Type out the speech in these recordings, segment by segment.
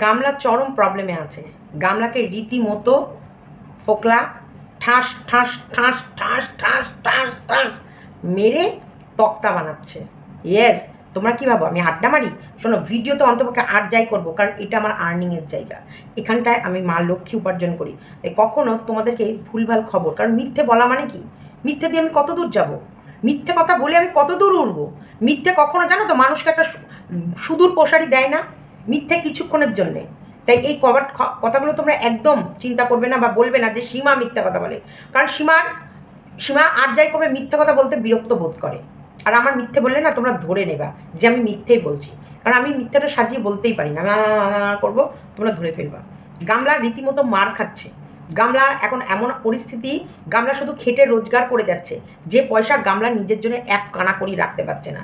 গামলা চরম প্রবলেমে আছে। গামলাকে রীতিমতো ফোকলা ঠাস ঠাস ঠাস ঠাস ঠাস ঠাস ঠাস মেরে তক্তা বানাচ্ছে। ইয়েস, তোমরা কী ভাবো আমি আড্ডা মারি? শোনো, ভিডিও তো অন্তপক্ষে আর যাই করবো, কারণ এটা আমার আর্নিংয়ের জায়গা। এখানটায় আমি মা লক্ষ্মী উপার্জন করি। কখনো তোমাদেরকে ভুলভাল খবর, কারণ মিথ্যে বলা মানে কি? মিথ্যে দিয়ে আমি কত দূর যাব? মিথ্যে কথা বলে আমি কত দূর উড়বো? মিথ্যে কখনো জানো তো মানুষকে একটা সুদূর প্রসারী দেয় না, মিথ্যে কিছুক্ষণের জন্যে। তাই এই কথাগুলো তোমরা একদম চিন্তা করবে না বা বলবে না যে সীমা মিথ্যা কথা বলে, কারণ সীমা আর যাই করবে মিথ্যে কথা বলতে বিরক্ত বোধ করে। আর আমার মিথ্যে বললে না তোমরা ধরে নেবা যে আমি মিথ্যেই বলছি, কারণ আমি মিথ্যাটা সাজিয়ে বলতেই পারি না, আমি করবো, তোমরা ধরে ফেলবা। গামলা রীতিমতো মার খাচ্ছে। গামলা এখন এমন পরিস্থিতি, গামলা শুধু খেটে রোজগার করে যাচ্ছে, যে পয়সা গামলা নিজের জন্য এক কানা করি রাখতে পারছে না।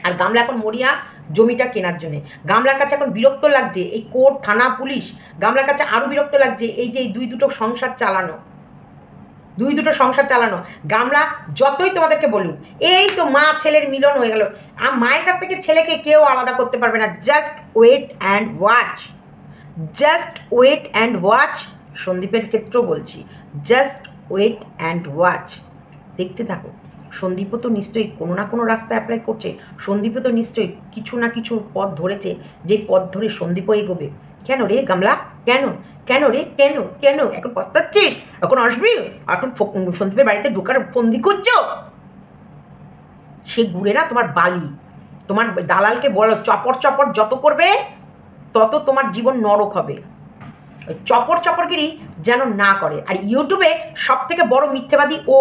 আর গামলা এখন মরিয়া জমিটা কেনার জন্যে। গামলার কাছে এখন বিরক্ত লাগছে এই কোর্ট থানা পুলিশ, গামলার কাছে আরও বিরক্ত লাগছে এই যে দুটো সংসার চালানো। গামলা যতই তোমাদেরকে বলুক এই তো মা ছেলের মিলন হয়ে গেল, আর মায়ের কাছ থেকে ছেলেকে কেউ আলাদা করতে পারবে না। Just wait and watch. সন্দীপের ক্ষেত্রেও বলছি, জাস্ট ওয়েট অ্যান্ড ওয়াচ, দেখতে থাকো। সন্দীপও তো নিশ্চয়ই কোনো না কোনো রাস্তা অ্যাপ্লাই করছে, সন্দীপও তো নিশ্চয়ই কিছু না কিছু পথ ধরেছে, যে পথ ধরে সন্দীপও এগোবে। কেন রে গামলা, কেন রে কেন এখন পস্তাচ্ছিস? এখন আসবি? এখন সন্দীপের বাড়িতে ঢোকার ফন্দি করছো? সে গুড়েরা তোমার বালি। তোমার দালালকে বলো চপর যত করবে তত তোমার জীবন নরক হবে। ওই চপরগিরি যেন না করে। আর ইউটিউবে সব থেকে বড় মিথ্যেবাদী ও।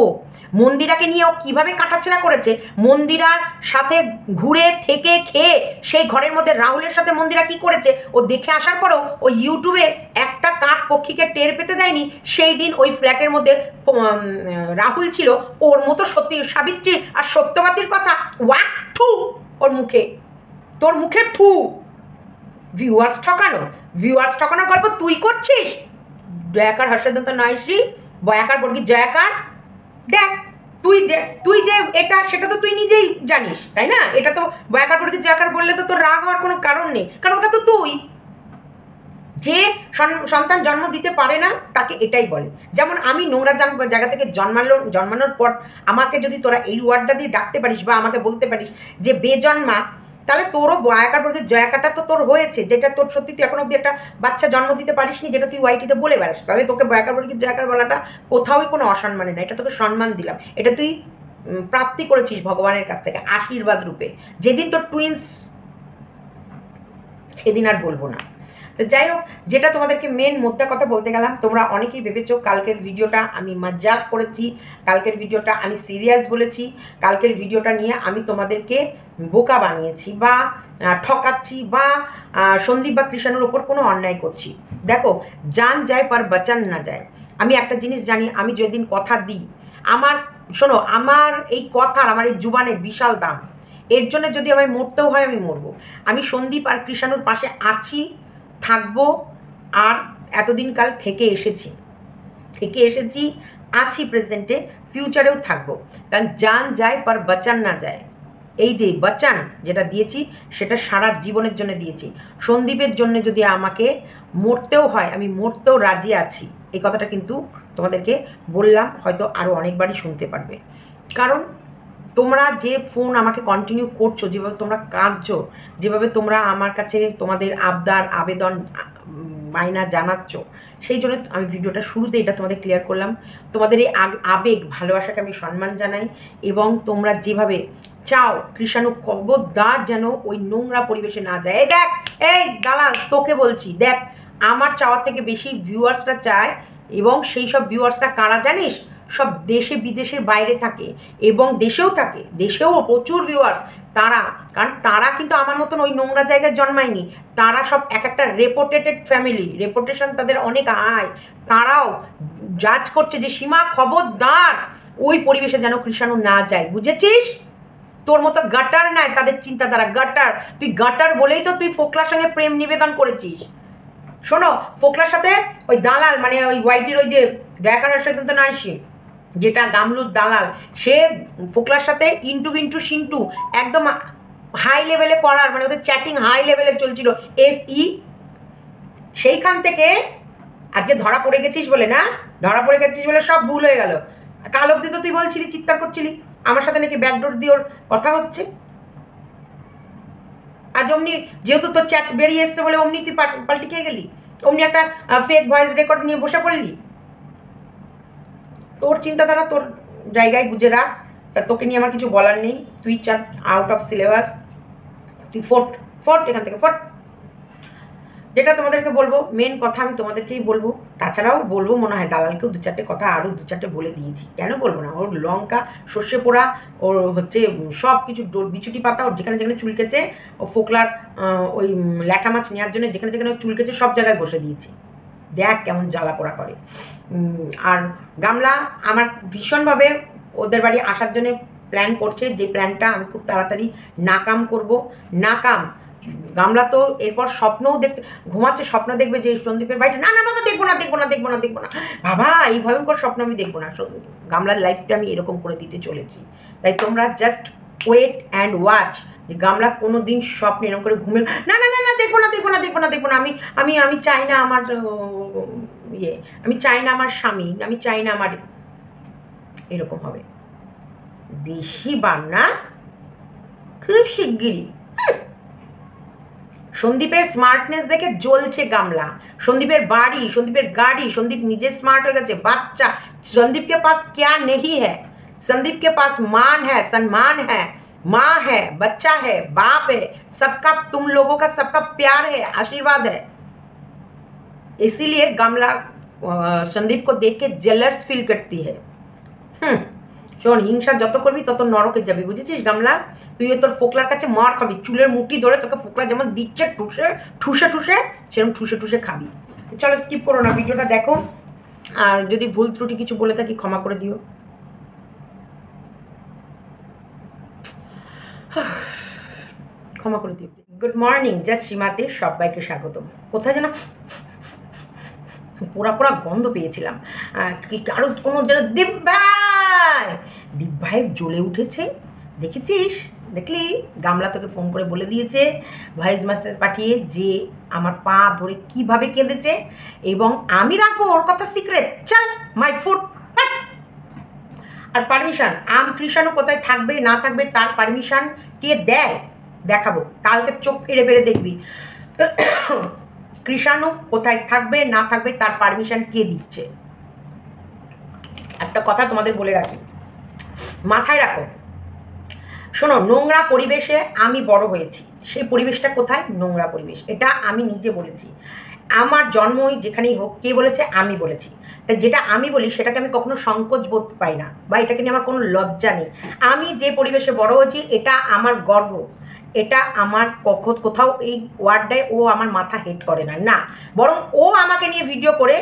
মন্দিরাকে নিয়ে ও কীভাবে কাটাছেড়া করেছে, মন্দিরার সাথে ঘুরে থেকে খেয়ে সেই ঘরের মধ্যে রাহুলের সাথে মন্দিরা কি করেছে ও দেখে আসার পরেও ও ইউটিউবে একটা কাক পক্ষীকে টের পেতে দেয়নি। সেই দিন ওই ফ্ল্যাটের মধ্যে রাহুল ছিল, ওর মতো সত্যি সাবিত্রী আর সত্যবাদীর কথা ওয়াক থু ওর মুখে, তোর মুখে থু। ভিউয়ার্স ঠকানোর গল্প তুই করছিস। দয়াকার হর্ষদন্ত নয়শ্রী বয়াকার বর্গীর জয়াকার। দেখ তুই যে এটা সেটা তো তুই নিজেই জানিস, তাই না? এটা তো বয়াকার বর্গীর জয়াকার বললে তো তোর রাগ হওয়ার কোনো কারণ নেই, কারণ ওটা তো তুই। যে সন্তান জন্ম দিতে পারে না তাকে এটাই বলে। যেমন আমি নোংরা জায়গা থেকে জন্মানোর পর আমাকে যদি তোরা এই ওয়ার্ডটা দিয়ে ডাকতে পারিস বা আমাকে বলতে পারিস যে বেজন্মা, তাহলে তোরও বয়াকার বর্গের জয়াকাটা তো তোর হয়েছে, যেটা তোর সত্যি তুই এখন অব্দি একটা বাচ্চা জন্ম দিতে পারিসনি, যেটা তুই ওয়াইটিতে বলে বেড়াস। তাহলে তোকে বয়াকার বর্গের জয়াকার বলাটা কোথাওই কোনো অসম্মানে না, এটা তোকে সম্মান দিলাম, এটা তুই প্রাপ্তি করেছিস ভগবানের কাছ থেকে আশীর্বাদ রূপে। যেদিন তোর টুইন্স সেদিন আর বলবো না। তো যাই হোক, যেটা তোমাদেরকে মেন মোদ্দা কথা বলতে গেলাম, তোমরা অনেকেই ভেবেছো কালকের ভিডিওটা আমি মজাক করেছি, কালকের ভিডিওটা আমি সিরিয়াস বলেছি, কালকের ভিডিওটা নিয়ে আমি তোমাদেরকে বোকা বানিয়েছি বা ঠকাচ্ছি বা সন্দীপ বা কৃষাণুর ওপর কোনো অন্যায় করছি। দেখো, জান যায় পার বাঁচান না যায়। আমি একটা জিনিস জানি, আমি যেদিন কথা দিই, শোনো, আমার এই কথার, আমার এই জুবানের বিশাল দাম। এর জন্য যদি আমায় মরতেও হয় আমি মরবো। আমি সন্দীপ আর কৃষাণুর পাশে আছি, থাকবো, আর এতদিনকাল থেকে এসেছি, আছি প্রেজেন্টে, ফিউচারেও থাকবো। কারণ জান যায় পার বাঁচান না যায়। এই যে বাঁচান যেটা দিয়েছি সেটা সারা জীবনের জন্য দিয়েছি। সন্দীপের জন্য যদি আমাকে মরতেও হয় আমি মরতেও রাজি আছি। এই কথাটা কিন্তু তোমাদেরকে বললাম, হয়তো আরও অনেকবারই শুনতে পারবে। কারণ তোমরা যে ফোন আমাকে কন্টিনিউ করছো, যেভাবে তোমরা কাঁদছো, যেভাবে তোমরা আমার কাছে তোমাদের আবদার আবেদন মাইনা জানাচ্ছ, সেই জন্য আমি ভিডিওটা শুরুতে এটা তোমাদের ক্লিয়ার করলাম। তোমাদের এই আবেগ ভালোবাসাকে আমি সম্মান জানাই, এবং তোমরা যেভাবে চাও কৃষাণু খবরদার যেন ওই নোংরা পরিবেশে না যায়। এই দেখ, এই দালাল তোকে বলছি, দেখ আমার চাওয়ার থেকে বেশি ভিউয়ার্সরা চায়, এবং সেই সব ভিউয়ার্সরা কারা জানিস? সব দেশে বিদেশের বাইরে থাকে, এবং দেশেও প্রচুর ভিউয়ার্স। কারণ তারা কিন্তু আমার মতন ওই নোংরা জায়গায় জন্মায়নি, তারা সব একটা রেপুটেটেড ফ্যামিলি, রেপুটেশন তাদের অনেক আয়। তারাও জাজ করছে যে সীমা খবরদার ওই পরিবেশে যেন কৃষাণু না যায়, বুঝেছিস? তোর মতো গাটার নাই তাদের চিন্তাধারা, গাটার। তুই গাটার বলেই তো তুই ফোকলার সঙ্গে প্রেম নিবেদন করেছিস। শোনো, ফোকলার সাথে ওই দালাল, মানে ওই ওয়াইটির ওই যে ড্যাকারের সাথে তো না আসি, যেটা গামলুর দালাল, সে ফোকলার সাথে ইন্টু সিন্টু একদম হাই লেভেলে করার, মানে ওদের চ্যাটিং হাই লেভেলে চলছিল। SE সেইখান থেকে আজকে ধরা পড়ে গেছিস বলে না, ধরা পড়ে গেছিস বলে সব ভুল হয়ে গেল। কাল অব্দি তো তুই বলছিলি, চিৎকার করছিলি আমার সাথে নাকি ব্যাকডোর দিয়ে ওর কথা হচ্ছে। আজ অমনি যেহেতু তোর চ্যাট বেরিয়ে এসছে বলে অমনি তুই পাল্টি খেয়ে গেলি, অমনি একটা ফেক ভয়েস রেকর্ড নিয়ে বসে পড়লি। তোর চিন্তাধারা তোর জায়গায় গুজে রাখ, তা তোকে নিয়ে আমার কিছু বলার নেই। তুই চার আউট অফ সিলেবাস, তুই ফোর্ট ফোর্ট এখান থেকে ফোর্ট। যেটা তোমাদেরকে বলবো, মেন কথা আমি তোমাদেরকেই বলবো, তাছাড়াও বলবো মনে হয় দালালকেও দু চারটে কথা আরও দু চারটে বলে দিয়েছি, কেন বলবো না। ওর লঙ্কা, সর্ষে পোড়া, ওর হচ্ছে সব কিছু বিছুটি পাতা, ওর যেখানে যেখানে চুলকেছে, ও ফোকলার ওই ল্যাটা মাছ নেওয়ার জন্য যেখানে যেখানে চুলকেছে সব জায়গায় বসে দিয়েছি। দেখ কেমন জ্বালা পোড়া করে। আর গামলা আমার ভীষণভাবে ওদের বাড়ি আসার জন্য প্ল্যান করছে, যে প্ল্যানটা আমি খুব তাড়াতাড়ি নাকাম করব। নাকাম গামলা তো এরপর স্বপ্নও দেখতে ঘুমাচ্ছে, স্বপ্ন দেখবে যে সন্দীপের বাড়িটা, না না বাবা দেখবো না দেখবো না দেখবো না দেখবো না বাবা, এই ভয়ঙ্কর স্বপ্ন আমি দেখবো না। গামলার লাইফটা আমি এরকম করে দিতে চলেছি। তাই তোমরা জাস্ট ওয়েট অ্যান্ড ওয়াচ, যে গামলা কোনো দিন স্বপ্ন এরকম করে ঘুমে না না না না দেখবো না দেখবো না দেখবো না দেখবো না, আমি আমি আমি চাই না আমার ইয়ে, আমি চাই না আমার স্বামী, আমি চাই না আমার, এরকম হবে। বেশি বান্না খুব শিগগিরই। সন্দীপের স্মার্টনেস দেখে জ্বলছে গামলা। সন্দীপের বাড়ি, সন্দীপের গাড়ি, সন্দীপ নিজে স্মার্ট হয়ে গেছে, বাচ্চা। संदीप के पास क्या नहीं है? संदीप के पास मान है, सम्मान है, माँ है, बच्चा है, बाप है, सबका तुम लोगों का सबका प्यार है, आशीर्वाद है। इसीलिए गामला संदीप को देख के जेलस फील करती है। শোন, হিংসা যত করবি তত নরকে যাবি, বুঝেছিস গামলা? তুই তোর ফোকলার কাছে মার খাবি, চুলের মুঠি ধরে তোকে ফোকলা যেমন দিচ্ছে ঠুসে ঠুসে ঠুসে, সেরকম ঠুসে ঠুসে খাবি। চলো স্কিপ করো না, ভিডিওটা দেখো। আর যদি ভুল ত্রুটি কিছু বলে থাকি ক্ষমা করে দিও। ক্ষমা করে দিও। গুড মর্নিং, জাস্ট সীমাতে সবাইকে স্বাগতম। কোথায় যেন পোড়া পোড়া গন্ধ পেয়েছিলাম, কারো কোনো যেন দিব্যাই জ্বলে উঠেছে। দেখেছিস? দেখলি? গামলা তোকে ফোন করে বলে দিয়েছে, ভয়েস মেসেজ পাঠিয়ে, যে আমার পা ধরে কিভাবে কেঁদেছে, এবং আমি রাখবো ওর কথা সিক্রেট। চল মাই ফুড। আর পারমিশন, কৃষাণু কোথায় থাকবে না থাকবে তার পারমিশন কে দেয় দেখাবো, কালকে চোখ ফিরে ফিরে দেখবি। কৃষাণু কোথায় থাকবে না থাকবে তার পারমিশন কে দিচ্ছে। একটা কথা তোমাদের বলে রাখি, মাথায় রাখো। শোনো, নোংরা পরিবেশে আমি বড় হয়েছি। সেই পরিবেশটা কোথায়? নোংরা পরিবেশ। এটা আমি নিজে বলেছি। আমার জন্মই যেখানেই হোক, কে বলেছে? আমি বলেছি। তাই যেটা আমি বলি সেটাকে আমি কখনো সংকোচ বোধ পাই না, বা এটাকে নিয়ে আমার কোনো লজ্জা নেই। আমি যে পরিবেশে বড় হয়েছি এটা আমার গর্ব। এটা আমার কোথাও এই ওয়ার্ডটায় ও আমার মাথা হেড করে না, না, বরং ও আমাকে নিয়ে ভিডিও করে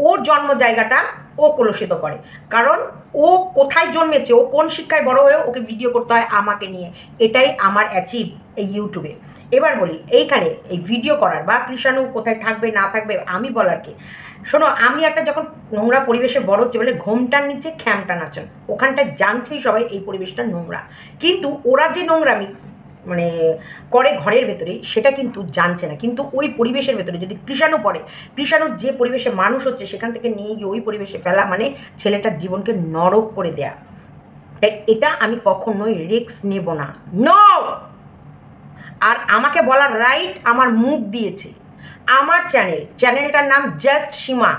ওর জন্ম জায়গাটা ও কলুষিত করে। কারণ ও কোথায় জন্মেছে, ও কোন শিক্ষায় বড় হয়ে ওকে ভিডিও করতে হয় আমাকে নিয়ে। এটাই আমার অ্যাচিভ এই ইউটিউবে। এবার বলি, এইখানে এই ভিডিও করার বা কৃষাণু কোথায় থাকবে না থাকবে আমি বলার কি? শোনো, আমি একটা যখন নোংরা পরিবেশে বড় হচ্ছে বলে ঘোমটার নিচে খ্যামটা নাচন, ওখানটায় জানছেই সবাই এই পরিবেশটা নোংরা। কিন্তু ওরা যে নোংরামি মানে করে ঘরের ভেতরে, সেটা কিন্তু জানছে না। কিন্তু ওই পরিবেশের ভেতরে যদি কৃষাণু পড়ে, কৃষাণু যে পরিবেশে মানুষ হচ্ছে সেখান থেকে নিয়ে গিয়ে ওই পরিবেশে ফেলা মানে ছেলেটার জীবনকে নরক করে দেয়া। তাই এটা আমি কখনোই রিস্ক নেব না, নো। আর আমাকে বলার রাইট আমার মুখ দিয়েছে আমার চ্যানেলটার নাম জাস্ট সীমা।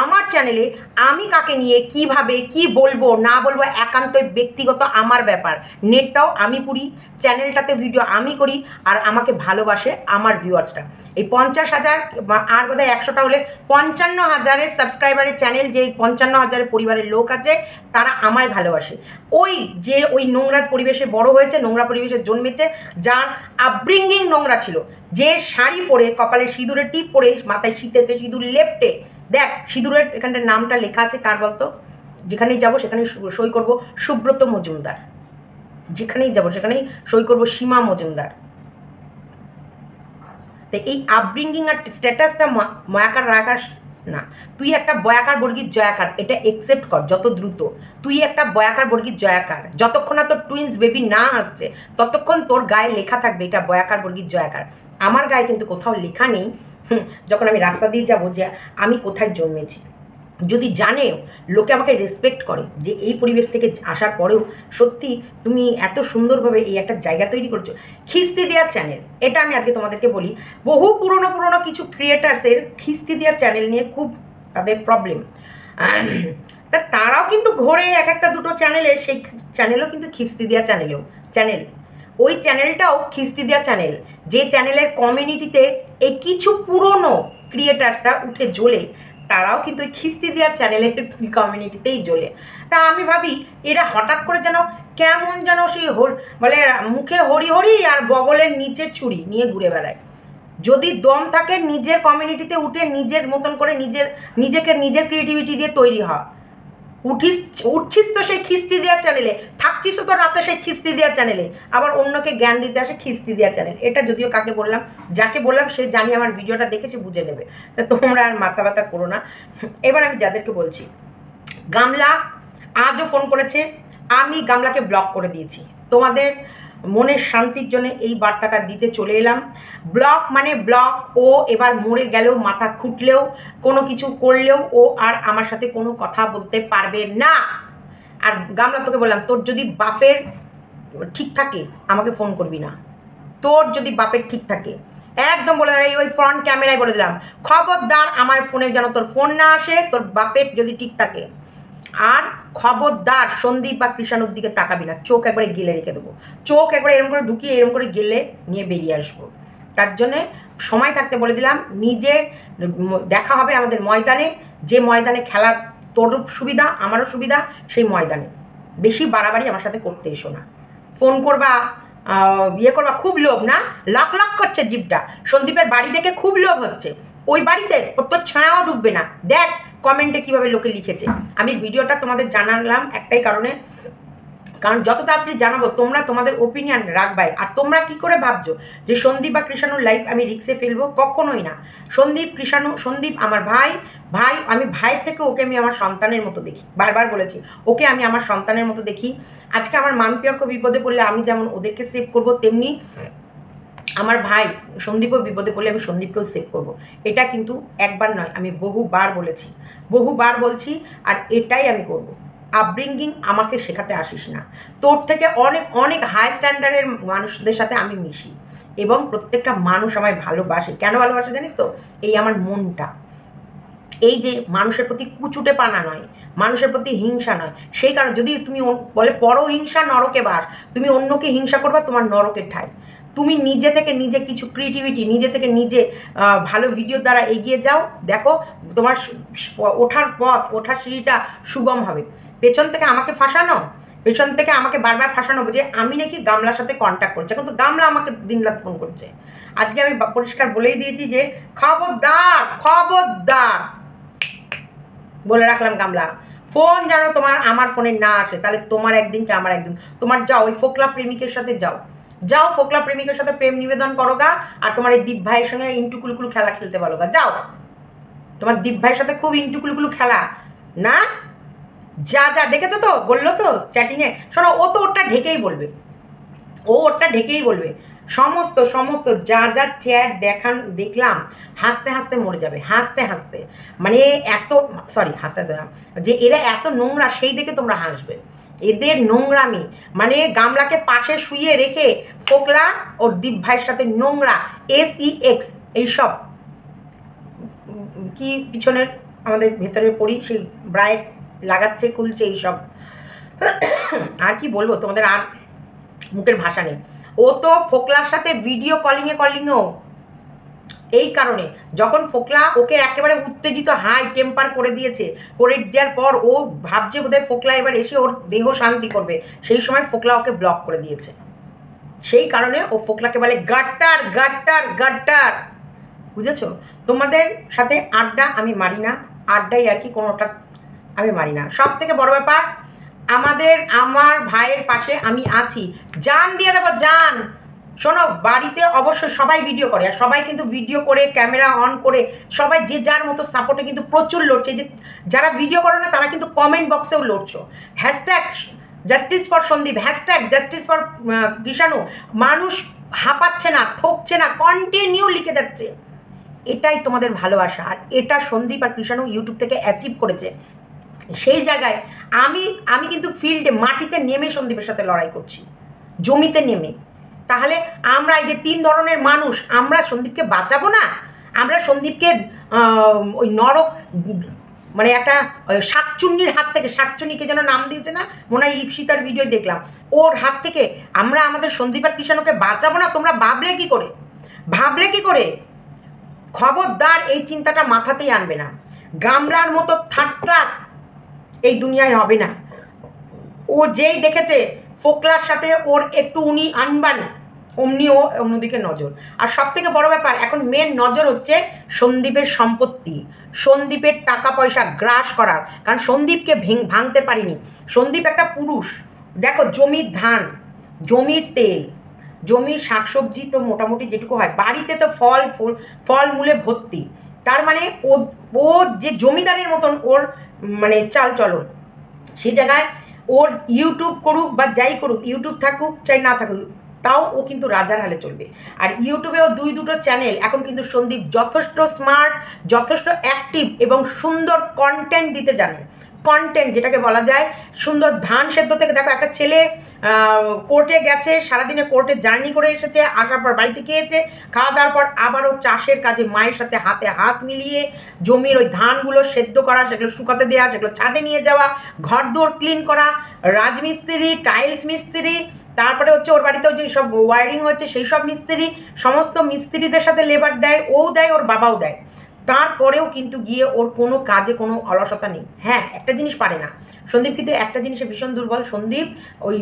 আমার চ্যানেলে আমি কাকে নিয়ে কিভাবে কি বলবো না বলবো একান্তই ব্যক্তিগত আমার ব্যাপার। নেটটাও আমি পুরি, চ্যানেলটাতে ভিডিও আমি করি, আর আমাকে ভালোবাসে আমার ভিউয়ার্সরা। এই 50,000 আর বোধহয় 100টা হলে 55,000 সাবস্ক্রাইবারের চ্যানেল, যে 55,000 পরিবারের লোক আছে তারা আমায় ভালোবাসে। ওই নোংরা পরিবেশে বড় হয়েছে, নোংরা পরিবেশে জন্মেছে, যার আপব্রিঙ্গিং নোংরা ছিল, যে শাড়ি পরে, কপালে সিঁদুরের টিপ পরে, মাথায় শীতেতে সিঁদুর লেপটে, দেখ সিঁদুরের এখানটার নামটা লেখা আছে কার বলতো? যেখানেই যাব সেখানেই সই করব সুব্রত মজুমদার, যেখানেই যাব সেখানেই সই করব সীমা মজুমদার। তো এই আপব্রিঙ্গিং আর স্ট্যাটাসটা মায়াকার রাখার না। তুই একটা বয়াকার বর্গীর জয়াকার, এটা একসেপ্ট কর যত দ্রুত। তুই একটা বয়াকার বর্গীর জয়াকার, যতক্ষণ না তোর টুইন্স বেবি না আসছে ততক্ষণ তোর গায়ে লেখা থাকবে এটা বয়াকার বর্গীর জয়াকার। আমার গায়ে কিন্তু কোথাও লেখা নেই যখন আমি রাস্তা দিয়ে যাবো যে আমি কোথায় জন্মেছি, যদি জানে লোকে আমাকে রেসপেক্ট করে যে এই পরিবেশ থেকে আসার পরেও সত্যি তুমি এত সুন্দরভাবে এই একটা জায়গা তৈরি করছো। খিস্তি দেওয়ার চ্যানেল, এটা আমি আজকে তোমাদেরকে বলি, বহু পুরনো পুরনো কিছু ক্রিয়েটার্সের খিস্তি দেওয়ার চ্যানেল নিয়ে খুব তাদের প্রবলেম। তা তারাও কিন্তু ঘোরে এক একটা দুটো চ্যানেলে, সেই চ্যানেলও কিন্তু খিস্তি দেওয়া চ্যানেল, ওই চ্যানেলটাও খিস্তি দেওয়া চ্যানেল, যে চ্যানেলের কমিউনিটিতে এই কিছু পুরনো ক্রিয়েটার্সরা উঠে জ্বলে, তারাও কিন্তু ওই খিস্তি দেওয়ার চ্যানেলের কমিউনিটিতেই জ্বলে। তা আমি ভাবি এরা হঠাৎ করে যেন কেমন যেন সেই বলে মুখে হরি হরি আর বগলের নিচে ছুরি নিয়ে ঘুরে বেড়ায়। যদি দম থাকে নিজের কমিউনিটিতে উঠে নিজের মতন করে নিজেকে নিজের ক্রিয়েটিভিটি দিয়ে তৈরি হয়। উঠছিস তো সেই খিস্তি দেওয়ার চ্যানেলে, থাকছিস তো রাতে সেই খিস্তি দেওয়ার চ্যানেলে, আবার অন্যকে জ্ঞান দিতে আসে খিস্তি দেওয়ার চ্যানেল। এটা যদিও কাকে বললাম, যাকে বললাম সে জানি আমার ভিডিওটা দেখে সে বুঝে নেবে, তা তোমরা আর মাথা ব্যথা করো না। এবার আমি যাদেরকে বলছি, গামলা আজও ফোন করেছে, আমি গামলাকে ব্লক করে দিয়েছি। তোমাদের মনের শান্তির জন্য এই বার্তাটা দিতে চলে এলাম। ব্লক মানে ব্লক, ও এবার মরে গেলেও মাথা খুঁটলেও কোনো কিছু করলেও ও আর আমার সাথে কোনো কথা বলতে পারবে না। আর গামলা তোকে বললাম, তোর যদি বাপের ঠিক থাকে আমাকে ফোন করবি না, তোর যদি বাপের ঠিক থাকে একদম বলে দিলাম, ওই ফ্রন্ট ক্যামেরায় বলে দিলাম, খবরদার আমার ফোনে যেন তোর ফোন না আসে, তোর বাপের যদি ঠিক থাকে। আর খবরদার সন্দীপ বা কৃষাণুর দিকে তাকাবি না, চোখ একবারে গেলে রেখে দেবো, চোখ একবারে এরকম করে ঢুকিয়ে এরকম করে গেলে নিয়ে বেরিয়ে আসবো। তার জন্যে সময় থাকতে বলে দিলাম, নিজে দেখা হবে আমাদের ময়দানে, যে ময়দানে খেলার তোর সুবিধা আমারও সুবিধা, সেই ময়দানে। বেশি বাড়াবাড়ি আমার সাথে করতে এসো না। ফোন করবা, ইয়ে করবা, খুব লোভ না, লাখ লাখ করছে জিভটা, সন্দীপের বাড়ি দেখে খুব লোভ হচ্ছে, ওই বাড়িতে তোর ছায়াও ঢুকবে না। দেখ কমেন্টে কীভাবে লোকে লিখেছে। আমি ভিডিওটা তোমাদের জানালাম একটাই কারণে, কারণ যত তাড়াতাড়ি জানাবো তোমরা তোমাদের ওপিনিয়ন রাখবাই। আর তোমরা কি করে ভাবছো যে সন্দীপ বা কৃষাণুর লাইফ আমি রিক্সে ফেলবো? কখনোই না। সন্দীপ আমার ভাই, আমি ভাইয়ের থেকে ওকে আমি আমার সন্তানের মতো দেখি, বারবার বলেছি ওকে আমি আমার সন্তানের মতো দেখি। আজকে আমার মাম্পিয়র্ক বিপদে পড়লে আমি যেমন ওদেরকে সেভ করবো, তেমনি আমার ভাই সন্দীপও বিপদে পড়লে আমি সন্দীপকেও সেভ করব। এটা কিন্তু একবার নয়, আমি বহুবার বলছি, আর এটাই আমি করব। আপব্রিঙ্গিং আমাকে শেখাতে আসিস না, তোর থেকে অনেক অনেক হাই স্ট্যান্ডার্ডের মানুষদের সাথে আমি মিশি, এবং প্রত্যেকটা মানুষ আমায় ভালোবাসে। কেন ভালোবাসে জানিস তো? এই আমার মনটা, এই যে মানুষের প্রতি কুচুটে পানা নয়, মানুষের প্রতি হিংসা নয়। সেই কারণে যদি তুমি বলে পরহিংসা নরকে বাস, তুমি অন্যকে হিংসা করবা তোমার নরকের ঠাই। তুমি নিজে থেকে নিজে কিছু ক্রিয়েটিভিটি, নিজে থেকে নিজে ভালো ভিডিও দ্বারা এগিয়ে যাও, দেখো তোমার ওঠার সিঁড়িটা সুগম হবে। পেছন থেকে আমাকে বারবার ফাঁসানো যে আমি নাকি গামলার সাথে কন্ট্যাক্ট করছি, কিন্তু গামলা আমাকে দিনরাত ফোন করছে। আজকে আমি পরিষ্কার বলেই দিয়েছি যে খবরদার বলে রাখলাম, গামলা ফোন যেন আমার ফোনে না আসে, তাহলে তোমার একদিন কি আমার একদিন। তোমার যাও ওই ফোকলা প্রেমিকের সাথে যাও ফোকলা প্রেমিকের সাথে প্রেম নিবেদন করো গা, আর তোমার এই দীপ ভাইয়ের সঙ্গে ইন্টুকুলুকুলু খেলা খেলতে পারো গা, যাও। তোমার দীপ ভাইয়ের সাথে খুব ইন্টুকুলুকুলু খেলা না, যা দেখেছো তো, বললো তো চ্যাটিংয়ে। শোনো, ও তো ওরটা ঢেকেই বলবে, সমস্ত যা চ্যাট দেখলাম, হাসতে মরে যাবে, হাসতে মানে এত হাসতে যে এরা এত নোংরা, সেই দেখে তোমরা হাসবে। এদের নোংরামি মানে গামলাকে পাশে শুয়ে রেখে ফোকলা ওর দীপ ভাইয়ের সাথে নোংরা SEX এইসব কি পিছনের আমাদের ভেতরে পড়ি, সেই ব্রাইট লাগাচ্ছে খুলছে এইসব। আর কি বলবো তোমাদের, আর মুখের ভাষা নেই। ও তো ফোকলার সাথে ভিডিও কলিংও এই কারণে, যখন ফোকলা ওকে একেবারে উত্তেজিত হাই টেম্পার করে দেওয়ার পর ও ভাবছে বোধহয় ফোকলা এবার এসে ওর দেহ শান্তি করবে, সেই সময় ফোকলা ওকে ব্লক করে দিয়েছে। সেই কারণে ও ফোকলাকে বলে গাট্টার। বুঝেছো? তোমাদের সাথে আড্ডা আমি মারি না, আড্ডাই আর কি, কোনোটা আমি মারি না। সব থেকে বড় ব্যাপার, আমার ভাইয়ের পাশে আমি আছি, জান দিয়ে দেবো জান। শোনো, বাড়িতে অবশ্যই সবাই ভিডিও করে, আর সবাই কিন্তু ভিডিও করে ক্যামেরা অন করে সবাই যে যার মতো সাপোর্টে কিন্তু প্রচুর লড়ছে। যে যারা ভিডিও করে না তারা কিন্তু কমেন্ট বক্সেও লড়ছো, hashtag justice for Sandeep, hashtag justice for Krishanu. মানুষ হাঁপাচ্ছে না, থকছে না, কন্টিনিউ লিখে যাচ্ছে। এটাই তোমাদের ভালোবাসা। আর এটা সন্দীপ আর কৃষাণু ইউটিউব থেকে অ্যাচিভ করেছে। সেই জায়গায় আমি কিন্তু ফিল্ডে মাটিতে নেমে সন্দীপের সাথে লড়াই করছি, জমিতে নেমে। তাহলে আমরা এই যে 3 ধরনের মানুষ, আমরা সন্দীপকে বাঁচাবো না? আমরা সন্দীপকে ওই নরক মানে একটা শাকচুন্নির হাত থেকে, শাকচুন্নিকে যেন নাম দিয়েছে না, মনে হয় ইপসিতার ভিডিও দেখলাম, ওর হাত থেকে আমরা আমাদের সন্দীপ আর কৃষাণুকে বাঁচাবো না? তোমরা ভাবলে কি করে? ভাবলে কি করে? খবরদার এই চিন্তাটা মাথাতেই আনবে না। গামলার মতো থার্ড ক্লাস এই দুনিয়ায় হবে না। ও যেই দেখেছে ফোকলার সাথে ওর একটু উনি আনবান, অমনি ও অন্যদিকে নজর। আর সব থেকে বড় ব্যাপার, এখন মেন নজর হচ্ছে সন্দীপের সম্পত্তি, সন্দীপের টাকা পয়সা গ্রাস করার। কারণ সন্দীপকে ভাঙতে পারিনি। সন্দীপ একটা পুরুষ। দেখো, জমির ধান, জমির তেল, জমির শাকসবজি তো মোটামুটি যেটুকু হয়, বাড়িতে তো ফল মূলে ভর্তি। তার মানে ও যে জমিদারের মতন ওর মানে চাল চলন, সেই জায়গায় ওর ইউটিউব করুক বা যাই করুক, ইউটিউব থাকুক চাই না থাকুক, তাও ও কিন্তু রাজার হালে চলবে। আর ইউটিউবেও 2-2টো চ্যানেল। এখন কিন্তু সন্দীপ যথেষ্ট স্মার্ট, যথেষ্ট অ্যাক্টিভ এবং সুন্দর কন্টেন্ট দিতে জানে। কন্টেন্ট যেটাকে বলা যায় সুন্দর। ধান সেদ্ধ থেকে দেখো, একটা ছেলে কোর্টে গেছে, সারাদিনে কোর্টে জার্নি করে এসেছে, আসার পর বাড়িতে খেয়েছে, খাওয়া দাওয়ার পর আবারও চাষের কাজে মায়ের সাথে হাতে হাত মিলিয়ে জমির ওই ধানগুলো সেদ্ধ করা, সেগুলো শুকাতে দেওয়া, সেগুলো ছাদে নিয়ে যাওয়া, ঘর দোর ক্লিন করা, রাজমিস্ত্রি, টাইলস মিস্ত্রি, তারপরে হচ্ছে ওর বাড়িতেও যে সব ওয়ারিং হচ্ছে সেই সব মিস্ত্রি, সমস্ত মিস্ত্রিদের সাথে লেবার দেয়, ও দেয়, ওর বাবাও দেয়। তারপরেও কিন্তু গিয়ে ওর কোনো কাজে কোনো অলসতা নেই। হ্যাঁ, একটা জিনিস পারে না সন্দীপ, কিন্তু একটা জিনিসে ভীষণ দুর্বল সন্দীপ। ওই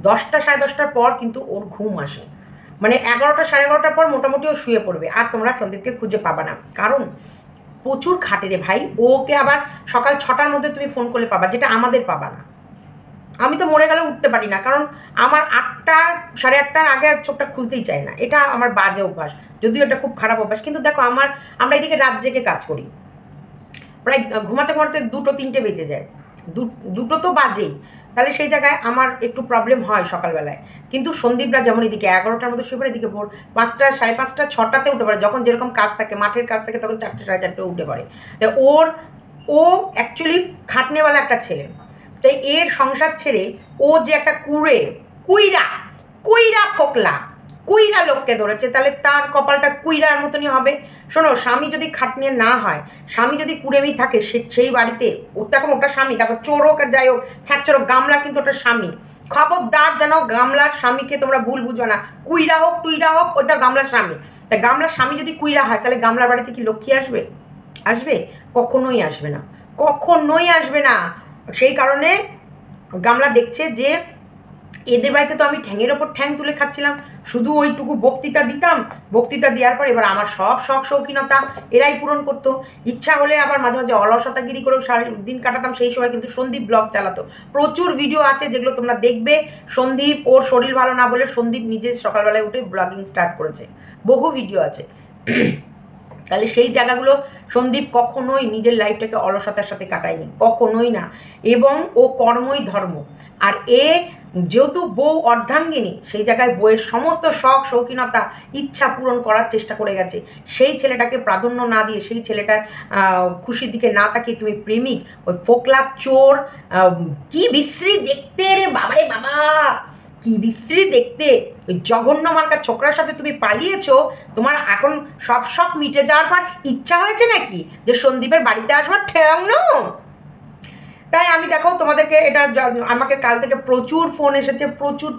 10টা 10:30টার পর কিন্তু ওর ঘুম আসে, মানে 11টা 11:30টার পর মোটামুটি ও শুয়ে পড়বে। আর তোমরা সন্দীপকে খুঁজে পাবা না, কারণ প্রচুর খাটে রে ভাই। ওকে আবার সকাল 6টার মধ্যে তুমি ফোন করলে পাবা, যেটা আমাদের পাবা না। আমি তো মরে গেলে উঠতে পারি না, কারণ আমার 8টা 8:30টার আগে চোখটা খুলতেই চায় না। এটা আমার বাজে অভ্যাস, যদিও এটা খুব খারাপ অভ্যাস। কিন্তু দেখো, আমরা এদিকে রাত জেগে কাজ করি, প্রায় ঘুমাতে ঘুমাতে 2-3টে বেজে যায়, 2টো তো বাজেই। তাহলে সেই জায়গায় আমার একটু প্রবলেম হয় সকালবেলায়। কিন্তু সন্দীপরা যেমন এদিকে 11টার মধ্যে শুয়ে পড়ে, এদিকে ভোর 5টা 5:30 6টাতে উঠে পড়ে। যখন যেরকম কাজ থাকে, মাঠের কাজ থাকে, তখন 4টে 4:30 উঠে পড়ে। তাই ও অ্যাকচুয়ালি খাটনেওয়ালা একটা ছেলে। তাই এর সংসার ছেড়ে ও যে একটা কুইরা ফোকলা কুইরা লোককে ধরেছে, তাহলে তার কপালটা কুইরার মতনই হবে। শোনো, স্বামী যদি খাটনিয়ে না হয়, স্বামী যদি কুড়েমি থাকে, সেই বাড়িতে ওটা স্বামী, দেখো চোর হোক আর যাই হোক, ছাড় গামলা কিন্তু ওটা স্বামী। খবরদার যেন গামলার স্বামীকে তোমরা ভুল বুঝবে না। কুইরা হোক টুইরা হোক, ওটা গামলার স্বামী। তাই গামলার স্বামী যদি কুইরা হয়, তাহলে গামলার বাড়িতে কি লক্ষ্মী আসবে? কখনোই আসবে না, কখনোই আসবে না। সেই কারণে গামলা দেখছে যে এদের বাড়িতে তো আমি ঠ্যাঙের ওপর ঠ্যাং তুলে খাচ্ছিলাম, শুধু ওইটুকু বক্তৃতা দিতাম, বক্তৃতা দেওয়ার পর এবার আমার সব শখ শৌখিনতা এরাই পূরণ করতো। ইচ্ছা হলে আবার মাঝে মাঝে অলসতাগিরি করেও দিন কাটাতাম। সেই সময় কিন্তু সন্দীপ ব্লগ চালাতো, প্রচুর ভিডিও আছে যেগুলো তোমরা দেখবে। সন্দীপ, ওর শরীর ভালো না বলে সন্দীপ নিজে সকালবেলায় উঠে ব্লগিং স্টার্ট করেছে, বহু ভিডিও আছে। তাহলে সেই জায়গাগুলো সন্দীপ কখনোই নিজের লাইফটাকে অলসতার সাথে কাটায়নি, কখনোই না। এবং ও কর্মই ধর্ম। আর যেহেতু বউ অর্ধাঙ্গিনী, সেই জায়গায় বউয়ের সমস্ত শখ শৌখিনতা ইচ্ছা পূরণ করার চেষ্টা করে গেছে। সেই ছেলেটাকে প্রাধান্য না দিয়ে, সেই ছেলেটার খুশির দিকে না তাকিয়ে তুমি প্রেমিক, ওই ফোকলা চোর, কি বিশ্রী দেখতে রে বাবারে বাবা, কি বিশ্রী দেখতে। ওই জঘন্য মার্কার ছোকরার সাথে তুমি পালিয়েছো। তোমার এখন সব শখ মিটে যাওয়ার পর ইচ্ছা হয়েছে নাকি যে সন্দীপের বাড়িতে আসবার? ঠেং না। তাই আমি দেখো তোমাদেরকে এটা, আমাকে কাল থেকে প্রচুর ফোন এসেছে,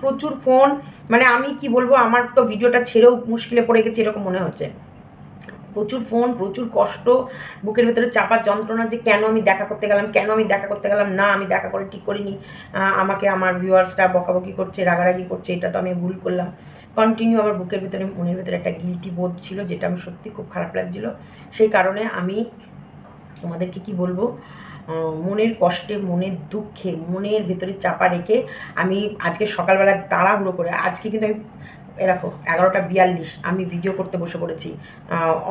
প্রচুর ফোন। মানে আমি কি বলবো, আমার তো ভিডিওটা ছেড়েও মুশকিলে পড়ে গেছে এরকম মনে হচ্ছে। প্রচুর ফোন, প্রচুর কষ্ট, বুকের ভেতরে চাপার যন্ত্রণা যে কেন আমি দেখা করতে গেলাম, না আমি দেখা করে ঠিক করিনি। আমাকে আমার ভিউয়ার্সরা বকাবকি করছে, রাগারাগি করছে, এটা তো আমি ভুল করলাম। কন্টিনিউ আমার বুকের ভেতরে, মনের ভেতরে একটা গিল্টি বোধ ছিল, যেটা আমি সত্যি খুব খারাপ লাগছিল। সেই কারণে আমি তোমাদেরকে কি বলবো, মনের কষ্টে, মনের দুঃখে, মনের ভেতরে চাপা রেখে আমি আজকে সকালবেলা তাড়াহুড়ো করে, আজকে কিন্তু আমি দেখো 11:42 আমি ভিডিও করতে বসে পড়েছি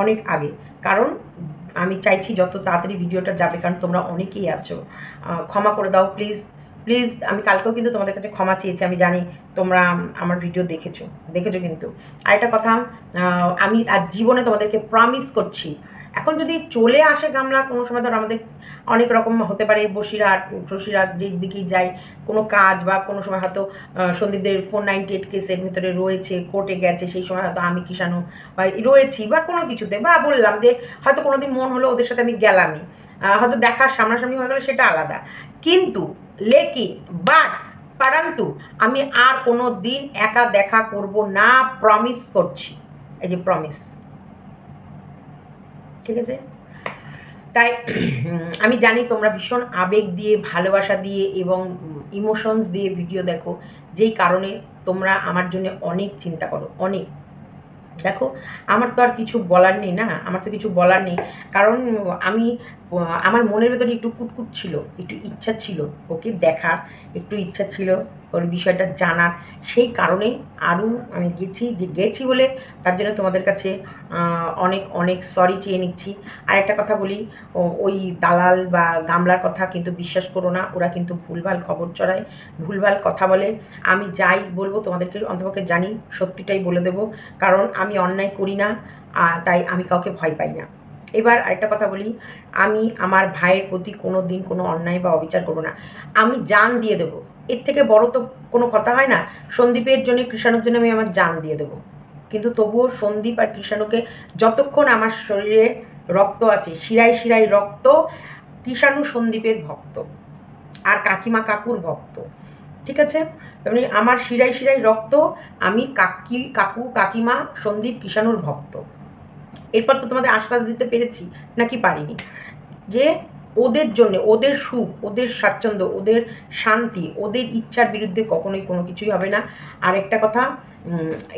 অনেক আগে। কারণ আমি চাইছি যত তাড়াতাড়ি ভিডিওটা যাবে, কারণ তোমরা অনেকেই আছো। ক্ষমা করে দাও প্লিজ, প্লিজ, আমি কালকেও কিন্তু তোমাদের কাছে ক্ষমা চেয়েছি, আমি জানি তোমরা আমার ভিডিও দেখেছো কিন্তু আরেকটা কথা, আমি আজ জীবনে তোমাদেরকে প্রমিস করছি, এখন যদি চলে আসে গামলা কোনো সময়, ধর আমাদের অনেক রকম হতে পারে, বসিরহাট যেই দিকেই যাই কোনো কাজ, বা কোনো সময় হয়তো সন্দীপদের 498 কেসের ভিতরে রয়েছে, কোর্টে গেছে, সেই সময় হয়তো আমি কিষাণু বা রয়েছি, বা কোনো কিছুতে, বা বললাম যে হয়তো কোনো দিন মন হলো ওদের সাথে আমি গেলামই, হয়তো দেখার সামনাসামনি হয়ে গেলো সেটা আলাদা, কিন্তু লেকিন পরন্তু আমি আর কোনো দিন একা দেখা করব না, প্রমিস করছি, এই যে প্রমিস, ঠিক আছে? তাই আমি জানি তোমরা ভীষণ আবেগ দিয়ে, ভালোবাসা দিয়ে এবং ইমোশনস দিয়ে ভিডিও দেখো, যেই কারণে তোমরা আমার জন্য অনেক চিন্তা করো, অনেক। দেখো, আমার তো আর কিছু বলার নেই না, আমার তো কিছু বলার নেই, কারণ আমি আমার মনের ভেতরে একটু কুটকুট ছিল, একটু ইচ্ছা ছিল ওকে দেখার, একটু ইচ্ছা ছিল ওর বিষয়টা জানার, সেই কারণে আরও আমি গেছি বলে তার জন্য তোমাদের কাছে অনেক অনেক সরি চেয়ে নিচ্ছি। আর একটা কথা বলি, ওই দালাল বা গামলার কথা কিন্তু বিশ্বাস করো না, ওরা কিন্তু ভুলভাল খবর ছড়ায়, ভুলভাল কথা বলে। আমি যাই বলবো তোমাদেরকে অন্তপক্ষে জানি সত্যিটাই বলে দেবো, কারণ আমি অন্যায় করি না, তাই আমি কাউকে ভয় পাই না। এবার আরেকটা কথা বলি, আমি আমার ভাইয়ের প্রতি কোনো দিন কোনো অন্যায় বা অবিচার করবো না, আমি জান দিয়ে দেবো, এর থেকে বড় তো কোনো কথা হয় না। সন্দীপের জন্য, কৃষাণুর জন্য আমি আমার জান দিয়ে দেবো, কিন্তু তবুও সন্দীপ আর কৃষাণুকে, যতক্ষণ আমার শরীরে রক্ত আছে, শিরায় শিরায় রক্ত, কৃষাণু সন্দীপের ভক্ত আর কাকিমা কাকুর ভক্ত, ঠিক আছে? তেমনি আমার শিরায় শিরায় রক্ত, আমি কাকু কাকিমা সন্দীপ কৃষাণুর ভক্ত। এরপর তো তোমাদের আশ্বাস দিতে পেরেছি নাকি পারিনি, যে ওদের জন্য, ওদের সুখ, ওদের স্বাচ্ছন্দ্য, ওদের শান্তি, ওদের ইচ্ছার বিরুদ্ধে কখনোই কোনো কিছুই হবে না। আর একটা কথা,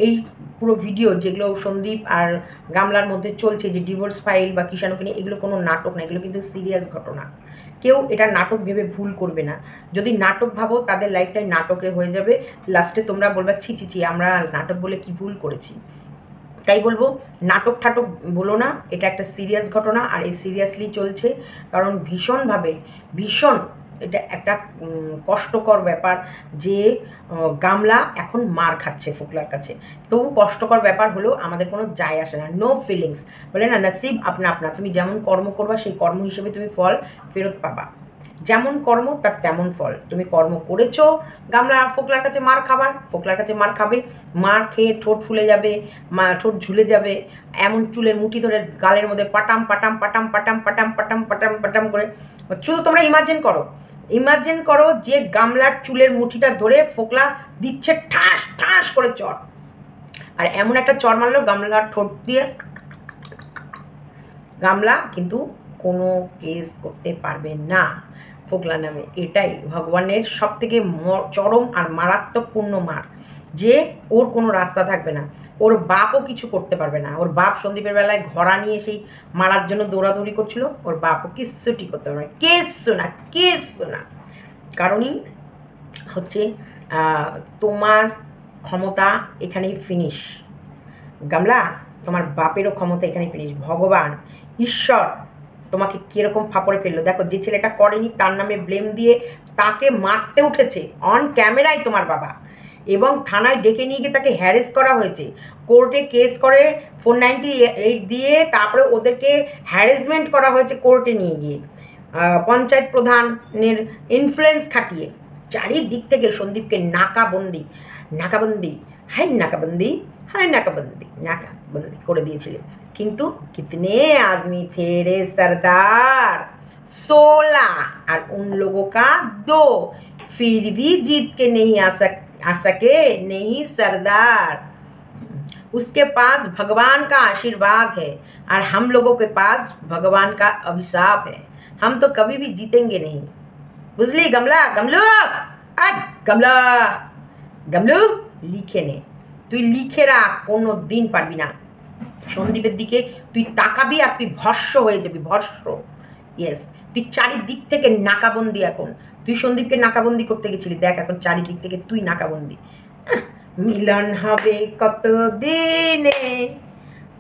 এই পুরো ভিডিও যেগুলো সন্দীপ আর গামলার মধ্যে চলছে, যে ডিভোর্স ফাইল বা কৃষাণুকে নিয়ে, এগুলো কোনো নাটক না, এগুলো কিন্তু সিরিয়াস ঘটনা। কেউ এটা নাটক ভেবে ভুল করবে না, যদি নাটক ভাবো তাদের লাইফটাই নাটকে হয়ে যাবে, লাস্টে তোমরা বলবে ছি ছি ছি, আমরা নাটক বলে কি ভুল করেছি। তাই বলবো, নাটক ঠাটক বলো না, এটা একটা সিরিয়াস ঘটনা, আর এই সিরিয়াসলি চলছে, কারণ ভীষণ এটা একটা কষ্টকর ব্যাপার, যে গামলা এখন মার খাচ্ছে ফোকলার কাছে, তবু কষ্টকর ব্যাপার হলেও আমাদের কোনো যায় আসে না, নো ফিলিংস, বলে না নসিব আপনা আপনা, তুমি যেমন কর্ম করবা সেই কর্ম হিসেবে তুমি ফল ফেরত পাবা, যেমন কর্ম তার তেমন ফল। তুমি কর্ম করেছো, গামলা ফোকলার কাছে মার খাবার, ফোকলার কাছে মার খাবে, মার খেয়ে ঠোঁট ফুলে যাবে, ঠোঁট ঝুলে যাবে, এমন চুলের মুঠি ধরে গালের মধ্যে পাটাম পাটাম পাটাম পাটাম পাটাম পাটাম পাটাম পাটাম করে, শুধু তোমরা ইমাজিন করো যে গামলার চুলের মুঠিটা ধরে ফোকলা দিচ্ছে ঠাস ঠাস করে চর, আর এমন একটা চর মারলো গামলার ঠোঁট দিয়ে, গামলা কিন্তু কোনো কেস করতে পারবে না ফোকলা নামে। এটাই ভগবানের সব থেকে চরম আর মারাত্মকপূর্ণ মার, যে ওর কোনো রাস্তা থাকবে না, ওর বাপও কিছু করতে পারবে না। ওর বাপ সন্দীপের বেলায় ঘোড়া নিয়ে সেই মারার জন্য দৌড়াদৌড়ি করছিল, ওর বাপও কিচ্ছুটি করতে পারবে না, কিচ্ছু না। কারণই হচ্ছে তোমার ক্ষমতা এখানেই ফিনিশ গামলা, তোমার বাপেরও ক্ষমতা এখানেই ফিনিশ। ভগবান ঈশ্বর তোমাকে কীরকম ফাপড়ে ফেললো দেখো, যে ছেলেটা করেনি তার নামে ব্লেম দিয়ে তাকে মারতে উঠেছে অন ক্যামেরায় তোমার বাবা, এবং থানায় ডেকে নিয়ে গিয়ে তাকে হ্যারেস করা হয়েছে, কোর্টে কেস করে 498 দিয়ে তারপরে ওদেরকে হ্যারেসমেন্ট করা হয়েছে কোর্টে নিয়ে গিয়ে, পঞ্চায়েত প্রধানের ইনফ্লুয়েন্স খাটিয়ে চারিদিক থেকে সন্দীপকে নাকাবন্দি করে দিয়েছিলে। কিন্তু कितने आदमी थे रे सरदार, 16, और उन लोगों का 2, फिर भी जीत के नहीं आ सके नहीं सरदार। उसके पास भगवान का आशीर्वाद है और हम लोगों के पास भगवान का अभिशाप है, हम तो कभी भी जीतेंगे नहीं। बुझली গামলু লিখে নে, তুই লিখে রাখ, কোনো দিন পারবি না সন্দীপের দিকে তুই তাকাবি আর তুই ভস্ম হয়ে যাবি, ভস্ম। ইয়েস, তুই চারিদিক থেকে নাকাবন্দি, এখন তুই সন্দীপকে নাকাবন্দি করতে গেছিলি, দেখ এখন চারিদিক থেকে তুই নাকাবন্দি। মিলন হবে কত দিনে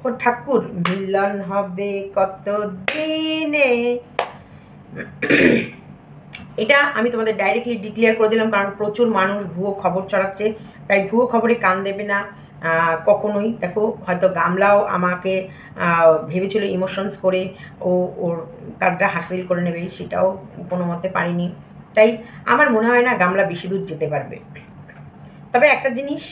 ও ঠাকুর, মিলন হবে কত দিনে। এটা আমি তোমাদের ডাইরেক্টলি ডিক্লেয়ার করে দিলাম, কারণ প্রচুর মানুষ ভুয়ো খবর ছড়াচ্ছে, তাই ভুয়ো খবরে কান দেবে না কখনোই। দেখো হয়তো গামলাও আমাকে ভেবেছিল ইমোশনস করে ওর কাজটা হাসিল করে নেবে, সেটাও কোনো মতে পারিনি। তাই আমার মনে হয় না গামলা বেশি দূর যেতে পারবে। তবে একটা জিনিস,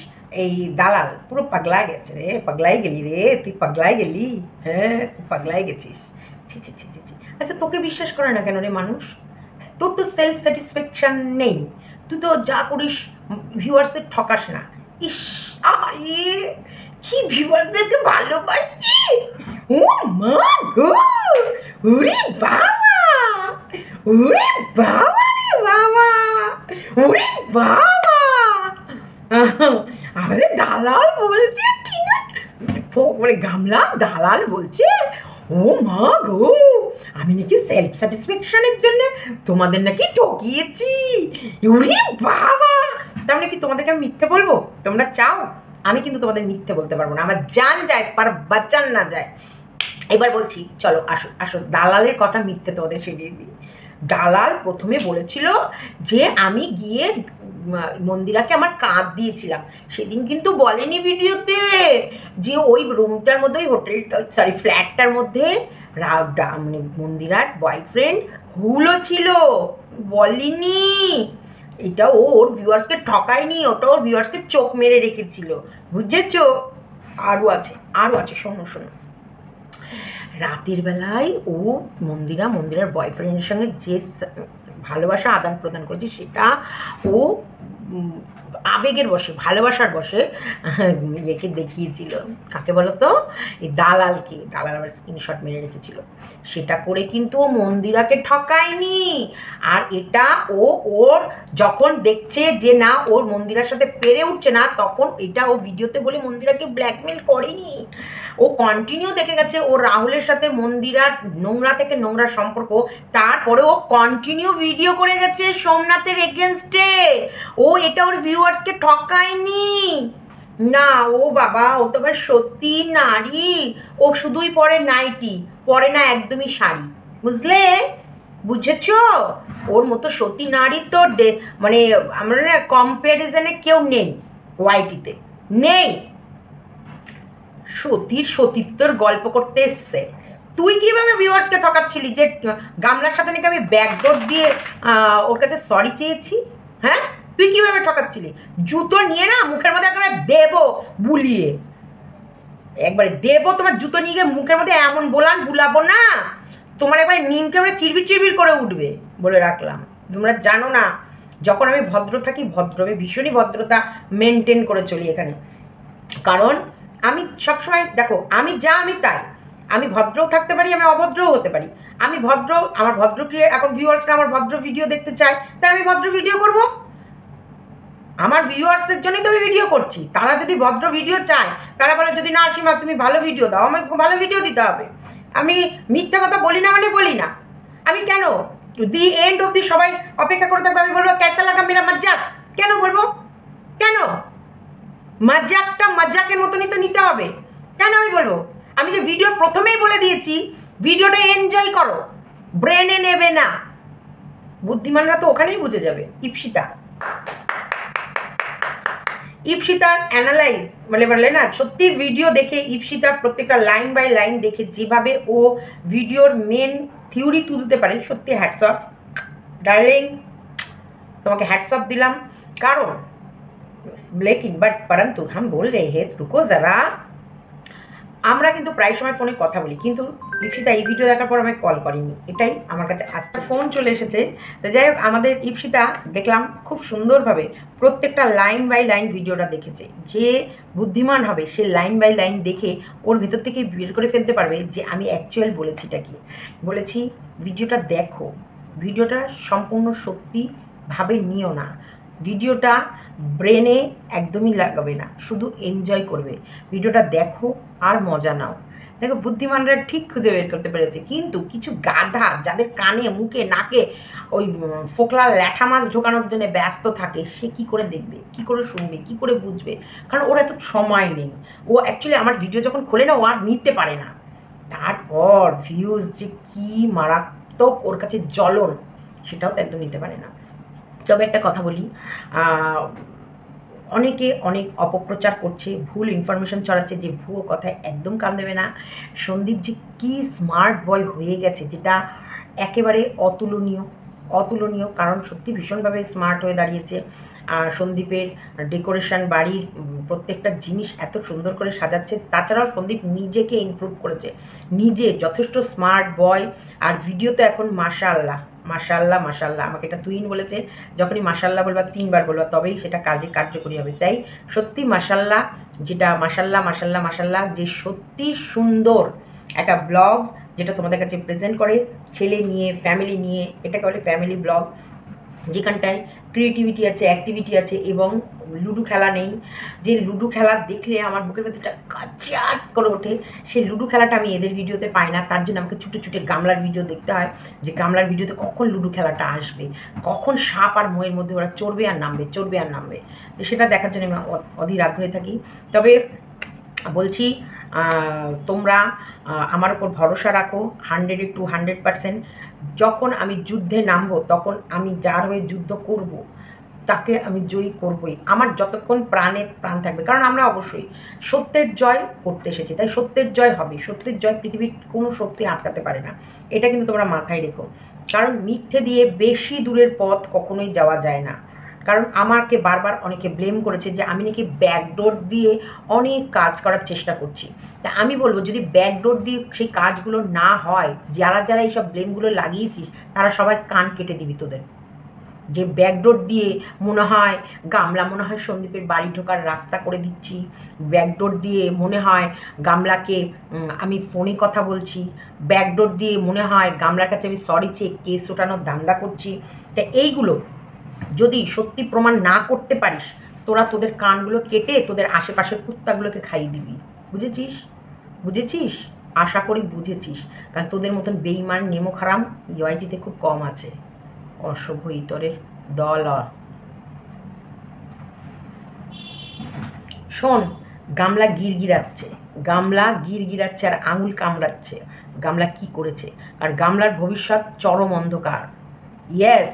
এই দালাল পুরো পাগলা গেছে রে, পাগলাই গেলি রে, তুই পাগলাই গেলি, হ্যাঁ তুই পাগলাই গেছিস। ছি ছি ছি ছি ছি। আচ্ছা তোকে বিশ্বাস করে না কেন রে মানুষ? তোর তো সেলফ স্যাটিসফ্যাকশান নেই, তুই তো যা করিস ভিউয়ার্সদের ঠকাস না। ইস আরে কি ভিউয়ার্সদেরকে ভালোবাসি, ও মা গো, ওরে বাবা, ওরে বাবা রে বাবা, ওরে বাবা, আমাদের দালাল বলছে ঠিক না, মানে গামলা দালাল বলছে ও মা গো, আমি নাকি সেলফ স্যাটিসফ্যাকশনের জন্য তোমাদের নাকি ঠকিয়েছি। ওরে বাবা, তার মানে কি তোমাদেরকে আমি মিথ্যে বলবো? তোমরা চাও? আমি কিন্তু তোমাদের মিথ্যে বলতে পারবো না, আমার জান যায় পার বাঁচান না যায়। এবার বলছি চলো আসো আসো, দালালের কথা মিথ্যে তোমাদের সেরিয়ে দিই। দালাল প্রথমে বলেছিল যে আমি গিয়ে মন্দিরাকে আমার কাঁধ দিয়েছিলাম, সেদিন কিন্তু বলেনি ভিডিওতে যে ওই রুমটার মধ্যে, ওই হোটেলটা সরি ফ্ল্যাটটার মধ্যে মানে মন্দিরার বয়ফ্রেন্ড হুলও ছিল, বলিনি। এটা ওর ভিউয়ার্সকে ঠকায়নি, ওটা ওর ভিউয়ার্সকে চোখ মেরে রেখেছিল, বুঝেছো? আরও আছে, আরও আছে, শোনো শোনো। রাতের বেলায় ও মন্দিরার বয়ফ্রেন্ডের সঙ্গে যে ভালোবাসা আদান প্রদান করেছে, সেটা ও আবেগের বসে, ভালোবাসার বসে ইয়েকে দেখিয়েছিল। কাকে বলো তো? এই দালালকে। দালাল আবার স্ক্রিনশট মেরে রেখেছিল। সেটা করে কিন্তু ও মন্দিরাকে ঠকায়নি। আর এটা ওর যখন দেখছে যে না ওর মন্দিরার সাথে পেরে উঠছে না, তখন এটা ও ভিডিওতে বলে মন্দিরাকে ব্ল্যাকমেল করেনি। ও কন্টিনিউ দেখে গেছে ও রাহুলের সাথে মন্দিরার নোংরা থেকে নোংরা সম্পর্ক, তারপরে ও কন্টিনিউ ভিডিও করে গেছে সোমনাথের এগেনস্টে। ও এটা ওর ভিউয়ার্সকে ঠকায়নি না। ও বাবা, ও তো আবার সত্যি নারী, ও শুধুই পরে নাইটি, পরে না একদমই শাড়ি, বুঝলে? বুঝেছ? ওর মতো সতী নারী তো মানে আমরা না কম্প্যারিজনে কেউ নেই, ওয়াইটিতে নেই। সতীত্বর গল্প করতে এসছে। তুই কিভাবে ভিউয়ার্সকে ঠকাচ্ছিলি যে গামলার সাথে নাকি আমি ব্যাকডোর দিয়ে ওর কাছে সরি চেয়েছি? হ্যাঁ, তুই কিভাবে ঠকাচ্ছিলি? জুতো নিয়ে না মুখের মধ্যে একবারে দেবো বুলিয়ে, একবারে দেবো তোমার জুতো নিয়ে গিয়ে মুখের মধ্যে এমন বুলাবো না, তোমার একবারে নিমকে একবারে চিরবির করে উঠবে, বলে রাখলাম। তোমরা জানো না, যখন আমি ভদ্র থাকি, আমি ভীষণই ভদ্রতা মেনটেন করে চলি এখানে। কারণ আমি সবসময় দেখো, আমি যা আমি তাই, আমি ভদ্রও থাকতে পারি, আমি অভদ্রও হতে পারি। আমি ভদ্র, আমার ভদ্র এখন ভিউয়ার্সরা আমার ভদ্র ভিডিও দেখতে চায়, তাই আমি ভদ্র ভিডিও করব। আমার ভিউয়ার্সের জন্যই তো আমি ভিডিও করছি। তারা যদি ভদ্র ভিডিও চায়, তারা বলে যদি না সীমা তুমি ভালো ভিডিও দাও, আমাকে ভালো ভিডিও দিতে হবে। আমি মিথ্যা কথা বলি না মানে বলি না। আমি কেন দি এন্ড অবধি সবাই অপেক্ষা করে থাকবে, আমি বলবো ক্যাসা লাগা মেরা মজ্জাক, কেন বলবো? কেন? মজাকটা মজাকের মতনই তো নিতে হবে, কেন আমি বলবো? আমি যে ভিডিও প্রথমেই বলে দিয়েছি, ভিডিওটা এনজয় করো, ব্রেনে নেবে না। বুদ্ধিমানরা তো ওখানেই বুঝে যাবে। ইপসিতার অ্যানালাইজ বলে না, সত্যি ভিডিও দেখে ইপসিতার প্রত্যেকটা লাইন বাই লাইন দেখে যেভাবে ও ভিডিওর মেন থিওরি তুলতে পারে, সত্যি হ্যাটস অফ ডার্লিং, তোমাকে হ্যাটস অফ দিলাম। কারণ लेकिन बट परंतु हम बोल रहे हैं रुको जरा, আমরা কিন্তু প্রায় সময় ফোনে কথা বলি, কিন্তু ইপসিতা এই ভিডিও দেখার পর আমাকে কল করেনি, এটাই আমার কাছে আজকে ফোন চলে এসেছে। তো যাই হোক, আমাদের ইপসিতা দেখলাম খুব সুন্দরভাবে প্রত্যেকটা লাইন বাই লাইন ভিডিওটা দেখেছে। যে বুদ্ধিমান হবে সে লাইন বাই লাইন দেখে ওর ভেতর থেকে বের করে ফেলতে পারবে যে আমি অ্যাকচুয়াল বলেছিটা কি। বলেছি ভিডিওটা দেখো, ভিডিওটা সম্পূর্ণ সত্যিভাবে নিও না, ভিডিওটা ব্রেনে একদমই লাগাবে না, শুধু এনজয় করবে। ভিডিওটা দেখো আর মজা নাও। দেখো বুদ্ধিমানরা ঠিক খুঁজে বের করতে পেরেছে, কিন্তু কিছু গাধা যাদের কানে মুখে নাকে ওই ফোকলা ল্যাঠা মাছ ঢোকানোর জন্য ব্যস্ত থাকে, সে কি করে দেখবে, কি করে শুনবে, কি করে বুঝবে? কারণ ওর এত সময় নেই। ও অ্যাকচুয়ালি আমার ভিডিও যখন খোলে না, ও আর নিতে পারে না। তারপর ভিউজ যে কি মারাত্মক ওর কাছে জ্বলন, সেটাও তো একদম নিতে পারে না। তবে একটা কথা বলি, অনেকে অনেক অপপ্রচার করছে, ভুল ইনফরমেশন ছড়াচ্ছে, যে ভুয়ো কথায় একদম কান দেবে না। সন্দীপ যে কী স্মার্ট বয় হয়ে গেছে, যেটা একেবারে অতুলনীয়, অতুলনীয়। কারণ সত্যি ভীষণভাবে স্মার্ট হয়ে দাঁড়িয়েছে। আর সন্দীপের ডেকোরেশন, বাড়ির প্রত্যেকটা জিনিস এত সুন্দর করে সাজাচ্ছে। তাছাড়াও সন্দীপ নিজেকে ইমপ্রুভ করেছে, নিজে যথেষ্ট স্মার্ট বয়। আর ভিডিও তো এখন মাশাআল্লাহ, মাশাআল্লাহ, মাশাআল্লাহ। আমাকে এটা তুহিন বলেছে, যখনই মাশাআল্লাহ বলবা 3 বার বলবা, তবেই সেটা কাজে কার্যকরী হবে। তাই সত্যি মাশাআল্লাহ, যেটা মাশাআল্লাহ, মাশাআল্লাহ, মাশাআল্লাহ, যে সত্যি সুন্দর একটা ব্লগস যেটা তোমাদের কাছে প্রেজেন্ট করে, ছেলে নিয়ে, ফ্যামিলি নিয়ে, এটাকে বলে ফ্যামিলি ব্লগ, যেখানটায় ক্রিয়েটিভিটি আছে, অ্যাক্টিভিটি আছে এবং লুডো খেলা নেই। যে লুডো খেলা দেখলে আমার বুকের ভেতরটা কাচাট করে ওঠে, সেই লুডো খেলাটা আমি এদের ভিডিওতে পাই না। তার জন্য আমাকে ছুটে ছুটে গামলার ভিডিও দেখতে হয়, যে গামলার ভিডিওতে কখন লুডো খেলাটা আসবে, কখন সাপ আর ময়ের মধ্যে ওরা চড়বে আর নামবে, চড়বে আর নামবে। তো সেটা দেখার জন্য আমি অধীর আগ্রহে থাকি। তবে বলছি, তোমরা আমার ওপর ভরসা রাখো 100 to 100%। যখন আমি যুদ্ধে নামবো, তখন আমি যার হয়ে যুদ্ধ করব তাকে আমি জয়ী করবই, আমার যতক্ষণ প্রাণে প্রাণ থাকবে। কারণ আমরা অবশ্যই সত্যের জয় করতে এসেছি, তাই সত্যের জয় হবে। সত্যের জয় পৃথিবীর কোনো শক্তি আটকাতে পারে না, এটা কিন্তু তোমরা মাথায় রেখো। কারণ মিথ্যে দিয়ে বেশি দূরের পথ কখনোই যাওয়া যায় না। কারণ আমাকে বারবার অনেকে ব্লেম করেছে যে আমি নাকি ব্যাকডোর দিয়ে অনেক কাজ করার চেষ্টা করছি। তা আমি বলবো, যদি ব্যাকডোর দিয়ে সেই কাজগুলো না হয়, যারা যারা এইসব ব্লেমগুলো লাগিয়েছিস তারা সবাই কান কেটে দিবি তোদের। যে ব্যাকডোর দিয়ে মনে হয় গামলা, মনে হয় সন্দীপের বাড়ি ঢোকার রাস্তা করে দিচ্ছি, ব্যাকডোর দিয়ে মনে হয় গামলাকে আমি ফোনে কথা বলছি, ব্যাকডোর দিয়ে মনে হয় গামলার কাছে আমি সরি চেয়ে কেস ওঠানোর ধান্দা করছি। তা এইগুলো যদি সত্যি প্রমাণ না করতে পারিস, তোরা তোদের কানগুলো কেটে তোদের আশেপাশের কুত্তাগুলোকে খাইয়ে দিবি। বুঝেছিস? বুঝেছিস? আশা করি বুঝেছিস। কারণ তোদের মতন বেইমান নেমোখারাম ইউআইটিতে খুব কম আছে। অসভ্য ইতরের দল। শোন, গামলা গিরগিরাচ্ছে, গামলা গিরগিরাচ্ছে আর আঙুল কামড়াচ্ছে। গামলা কি করেছে? কারণ গামলার ভবিষ্যৎ চরম অন্ধকার। ইয়েস,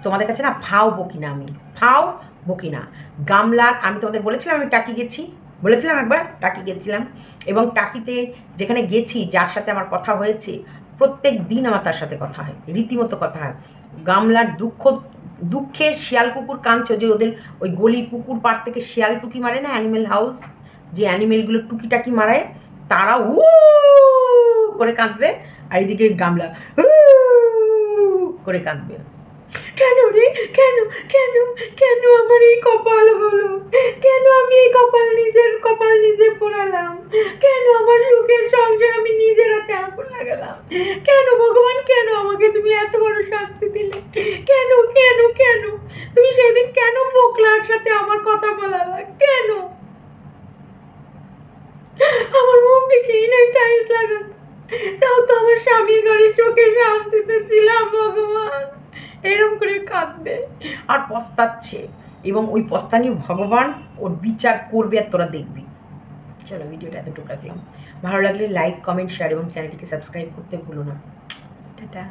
তোমাদের কাছে না ফাও বকি না, আমি ফাও বকি না। গামলার, আমি তোমাদের বলেছিলাম আমি টাকি গেছি, বলেছিলাম একবার টাকি গেছিলাম, এবং টাকিতে যেখানে গেছি, যার সাথে আমার কথা হয়েছে, প্রত্যেক দিন আমার তার সাথে কথা হয়, রীতিমতো কথা হয়। গামলার দুঃখে শিয়াল কুকুর কাঁদছে, যে ওদের ওই গলি পুকুর পাড় থেকে শিয়াল টুকি মারে না, অ্যানিমেল হাউস, যে অ্যানিমেলগুলো টুকিটাকি মারায়, তারা উ করে কাঁদবে, আর এদিকে গামলা করে কাঁদবে। কেন রে, কেন কেন কেন আমার এই কপাল হলো? কেন আমি এই কপাল, নিজের কপাল নিজে পোড়ালাম? কেন আমার সুখের সংসার আমি নিজের হাতে আগুন লাগালাম? কেন ভগবান, কেন আমাকে তুমি এত বড় শাস্তি দিলে? কেন কেন কেন তুমি সেদিন কেন ফোকলার সাথে আমার কথা বলালা? কেন আমার মুখ দেখেই না টাইলস লাগাতো? তাও তো আমার স্বামীর ঘরে চোখে শান্তিতে ছিলাম। ভগবান এরম করে কাঁদবে আর পস্তাচ্ছে, এবং ওই পস্তানি ভগবান ওর বিচার করবে, আর তোরা দেখবি। চলো, ভিডিওটা এতটুকু রাখলাম। ভালো লাগলে লাইক, কমেন্ট, শেয়ার এবং চ্যানেলটিকে সাবস্ক্রাইব করতে ভুলো না। টাটা।